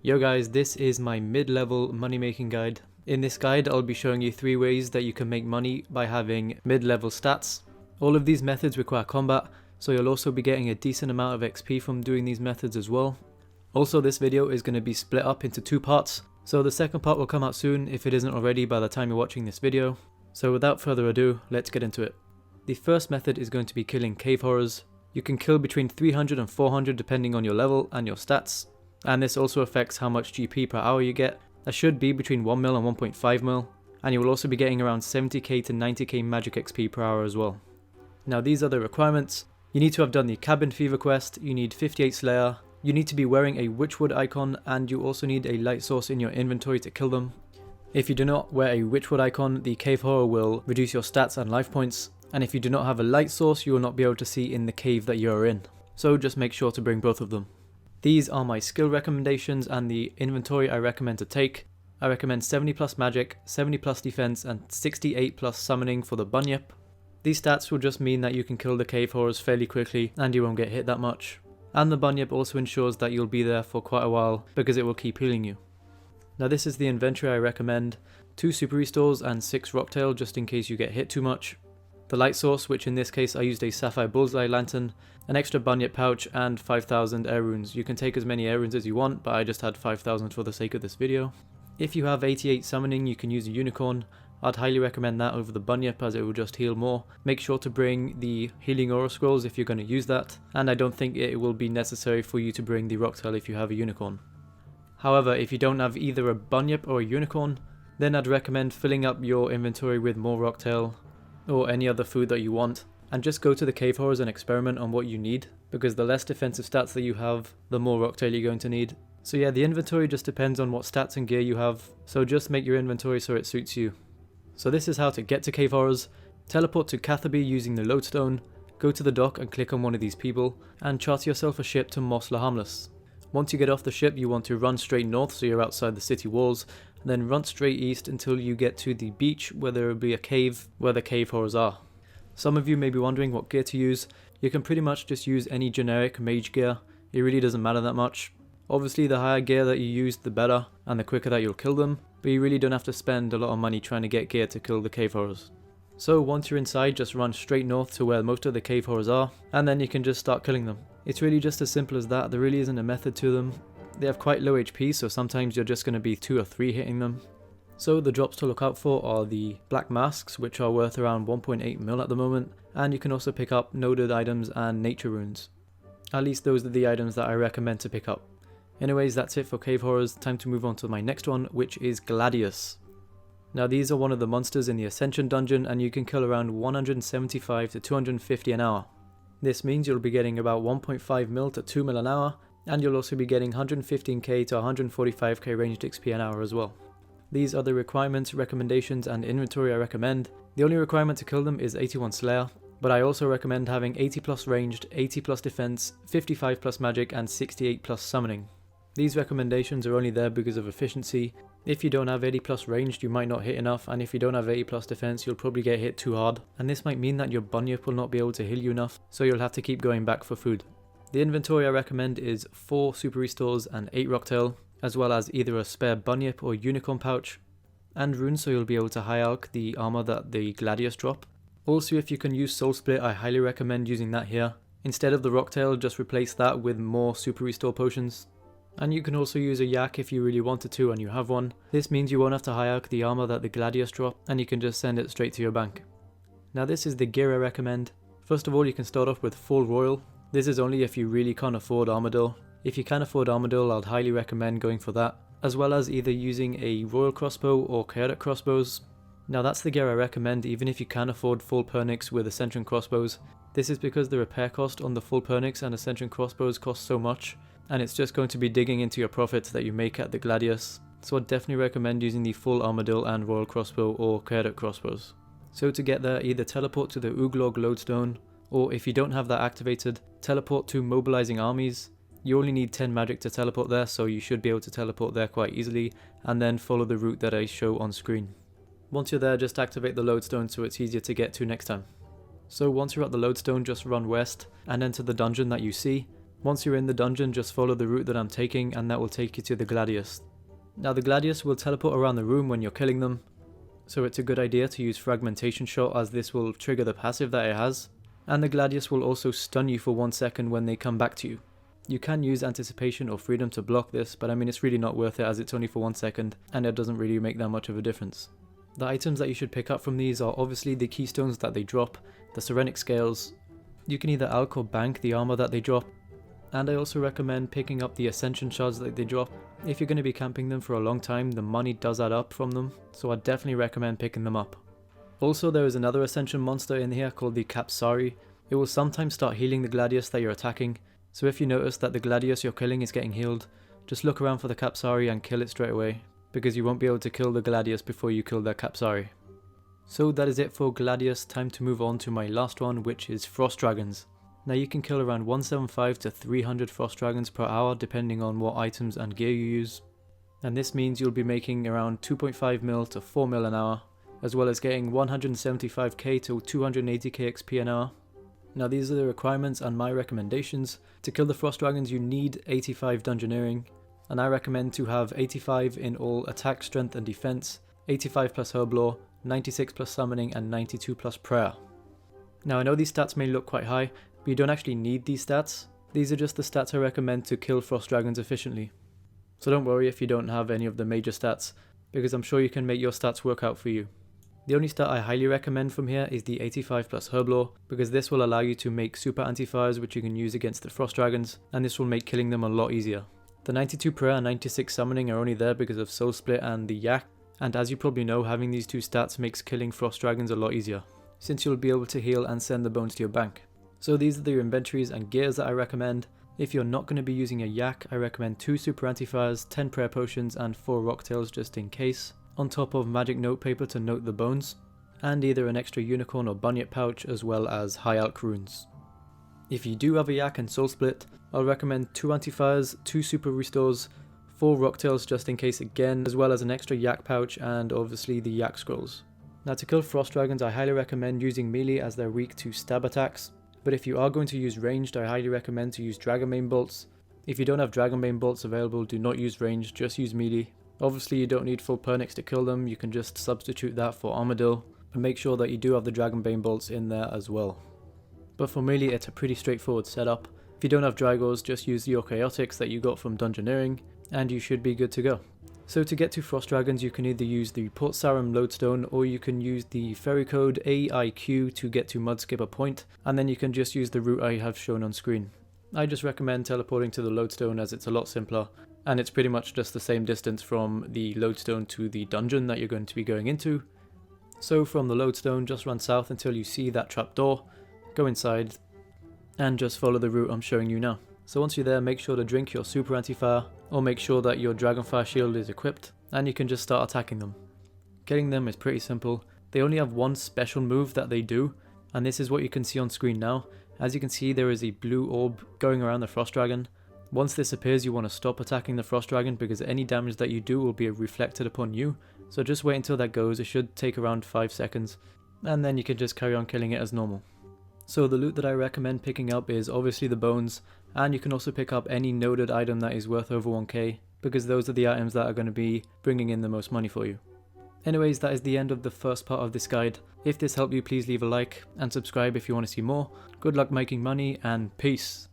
Yo guys, this is my mid-level money making guide. In this guide I'll be showing you 3 ways that you can make money by having mid-level stats. All of these methods require combat, so you'll also be getting a decent amount of XP from doing these methods as well. Also, this video is going to be split up into 2 parts, so the second part will come out soon if it isn't already by the time you're watching this video. So without further ado, let's get into it. The first method is going to be killing cave horrors. You can kill between 300 and 400 depending on your level and your stats. And this also affects how much GP per hour you get. That should be between 1 mil and 1.5 mil, and you will also be getting around 70k to 90k magic XP per hour as well. Now these are the requirements. You need to have done the Cabin Fever quest, you need 58 Slayer, you need to be wearing a Witchwood icon, and you also need a light source in your inventory to kill them. If you do not wear a Witchwood icon, the cave horror will reduce your stats and life points, and if you do not have a light source, you will not be able to see in the cave that you are in. So just make sure to bring both of them. These are my skill recommendations and the inventory I recommend to take. I recommend 70 plus magic, 70 plus defense, and 68 plus summoning for the bunyip. These stats will just mean that you can kill the cave horrors fairly quickly and you won't get hit that much. And the bunyip also ensures that you'll be there for quite a while because it will keep healing you. Now this is the inventory I recommend. 2 super restores and 6 rocktail just in case you get hit too much. The light source, which in this case I used a sapphire bullseye lantern, an extra bunyip pouch, and 5,000 air runes. You can take as many air runes as you want, but I just had 5,000 for the sake of this video. If you have 88 summoning, you can use a unicorn. I'd highly recommend that over the bunyip as it will just heal more. Make sure to bring the healing aura scrolls if you're going to use that, and I don't think it will be necessary for you to bring the rocktail if you have a unicorn. However, if you don't have either a bunyip or a unicorn, then I'd recommend filling up your inventory with more rocktail or any other food that you want, and just go to the cave horrors and experiment on what you need, because the less defensive stats that you have, the more rocktail you're going to need. So yeah, the inventory just depends on what stats and gear you have, so just make your inventory so it suits you. So this is how to get to cave horrors. Teleport to Catherby using the lodestone, go to the dock and click on one of these people, and charter yourself a ship to Mos Lahamlis. Once you get off the ship, you want to run straight north so you're outside the city walls, and then run straight east until you get to the beach where there will be a cave where the cave horrors are. Some of you may be wondering what gear to use. You can pretty much just use any generic mage gear, it really doesn't matter that much. Obviously the higher gear that you use the better, and the quicker that you'll kill them, but you really don't have to spend a lot of money trying to get gear to kill the cave horrors. So once you're inside, just run straight north to where most of the cave horrors are, and then you can just start killing them. It's really just as simple as that. There really isn't a method to them. They have quite low HP, so sometimes you're just going to be 2 or 3 hitting them. So the drops to look out for are the black masks, which are worth around 1.8 mil at the moment, and you can also pick up noded items and nature runes. At least those are the items that I recommend to pick up. Anyways, that's it for cave horrors. Time to move on to my next one, which is Gladius. Now these are one of the monsters in the Ascension dungeon, and you can kill around 175 to 250 an hour. This means you'll be getting about 1.5 mil to 2 mil an hour, and you'll also be getting 115k to 145k ranged XP an hour as well. These are the requirements, recommendations, and inventory I recommend. The only requirement to kill them is 81 Slayer, but I also recommend having 80 plus ranged, 80 plus defense, 55 plus magic, and 68 plus summoning. These recommendations are only there because of efficiency. If you don't have 80 plus ranged, you might not hit enough, and if you don't have 80 plus defense, you'll probably get hit too hard, and this might mean that your bunyip will not be able to heal you enough, so you'll have to keep going back for food. The inventory I recommend is 4 super restores and 8 rocktail, as well as either a spare bunyip or unicorn pouch, and runes so you'll be able to high alch the armor that the Gladius drop. Also, if you can use soul split, I highly recommend using that here. Instead of the rocktail, just replace that with more super restore potions. And you can also use a yak if you really wanted to and you have one. This means you won't have to high alch the armor that the Gladius drop, and you can just send it straight to your bank. Now this is the gear I recommend. First of all, you can start off with full royal. This is only if you really can't afford Armadillo. If you can afford Armadillo, I'd highly recommend going for that, as well as either using a royal crossbow or chaotic crossbows. Now that's the gear I recommend even if you can afford full pernix with ascension crossbows. This is because the repair cost on the full pernix and ascension crossbows costs so much, and it's just going to be digging into your profits that you make at the Gladius. So I'd definitely recommend using the full Armadillo and royal crossbow or chaotic crossbows. So to get there, either teleport to the Uglog lodestone, or if you don't have that activated, teleport to mobilizing armies. You only need 10 magic to teleport there, so you should be able to teleport there quite easily, and then follow the route that I show on screen. Once you're there, just activate the lodestone so it's easier to get to next time. So once you're at the lodestone, just run west and enter the dungeon that you see. Once you're in the dungeon, just follow the route that I'm taking and that will take you to the Gladius. Now the Gladius will teleport around the room when you're killing them, so it's a good idea to use Fragmentation Shot as this will trigger the passive that it has, and the Gladius will also stun you for 1 second when they come back to you. You can use Anticipation or Freedom to block this, but I mean it's really not worth it as it's only for 1 second and it doesn't really make that much of a difference. The items that you should pick up from these are obviously the keystones that they drop, the Serenic Scales. You can either alch or bank the armor that they drop, and I also recommend picking up the Ascension Shards that they drop. If you're going to be camping them for a long time, the money does add up from them, so I definitely recommend picking them up. Also, there is another Ascension monster in here called the Capsari. It will sometimes start healing the Gladius that you're attacking, so if you notice that the Gladius you're killing is getting healed, just look around for the Capsari and kill it straight away, because you won't be able to kill the Gladius before you kill the Capsari. So that is it for Gladius. Time to move on to my last one, which is Frost Dragons. Now you can kill around 175 to 300 Frost Dragons per hour depending on what items and gear you use, and this means you'll be making around 2.5 mil to 4 mil an hour, as well as getting 175k to 280k XP an hour. Now these are the requirements and my recommendations. To kill the Frost Dragons you need 85 Dungeoneering, and I recommend to have 85 in all attack, strength and defense, 85 plus Herblore, 96 plus summoning and 92 plus prayer. Now I know these stats may look quite high, but you don't actually need these stats. These are just the stats I recommend to kill Frost Dragons efficiently. So don't worry if you don't have any of the major stats, because I'm sure you can make your stats work out for you. The only stat I highly recommend from here is the 85 plus Herblore, because this will allow you to make super anti-fires which you can use against the Frost Dragons, and this will make killing them a lot easier. The 92 prayer and 96 summoning are only there because of Soul Split and the Yak, and as you probably know, having these two stats makes killing Frost Dragons a lot easier, since you'll be able to heal and send the bones to your bank. So these are the inventories and gears that I recommend. If you're not going to be using a Yak, I recommend 2 super anti-fires, 10 prayer potions and 4 rocktails just in case, on top of magic note paper to note the bones, and either an extra unicorn or bunyet pouch as well as high alch runes. If you do have a Yak and Soul Split, I'll recommend 2 anti-fires, 2 super restores, 4 rocktails just in case again, as well as an extra Yak pouch and obviously the Yak scrolls. Now to kill Frost Dragons I highly recommend using melee as they're weak to stab attacks, but if you are going to use ranged I highly recommend to use Dragonbane bolts. If you don't have Dragonbane bolts available, do not use ranged, just use melee. Obviously you don't need full Pernix to kill them, you can just substitute that for Armadil, and make sure that you do have the Dragonbane bolts in there as well. But for melee it's a pretty straightforward setup. If you don't have Dragors, just use your Chaotix that you got from Dungeoneering, and you should be good to go. So to get to Frost Dragons you can either use the Port Sarim Lodestone or you can use the ferry code AIQ to get to Mudskipper Point, and then you can just use the route I have shown on screen. I just recommend teleporting to the Lodestone as it's a lot simpler, and it's pretty much just the same distance from the Lodestone to the dungeon that you're going to be going into. So from the Lodestone just run south until you see that trapdoor, go inside, and just follow the route I'm showing you now. So once you're there, make sure to drink your super anti-fire, or make sure that your Dragonfire shield is equipped, and you can just start attacking them. Killing them is pretty simple. They only have one special move that they do, and this is what you can see on screen now. As you can see, there is a blue orb going around the Frost Dragon. Once this appears, you want to stop attacking the Frost Dragon because any damage that you do will be reflected upon you. So just wait until that goes. It should take around 5 seconds, and then you can just carry on killing it as normal. So the loot that I recommend picking up is obviously the bones, and you can also pick up any noded item that is worth over 1k, because those are the items that are going to be bringing in the most money for you. Anyways, that is the end of the first part of this guide. If this helped you, please leave a like and subscribe if you want to see more. Good luck making money, and peace!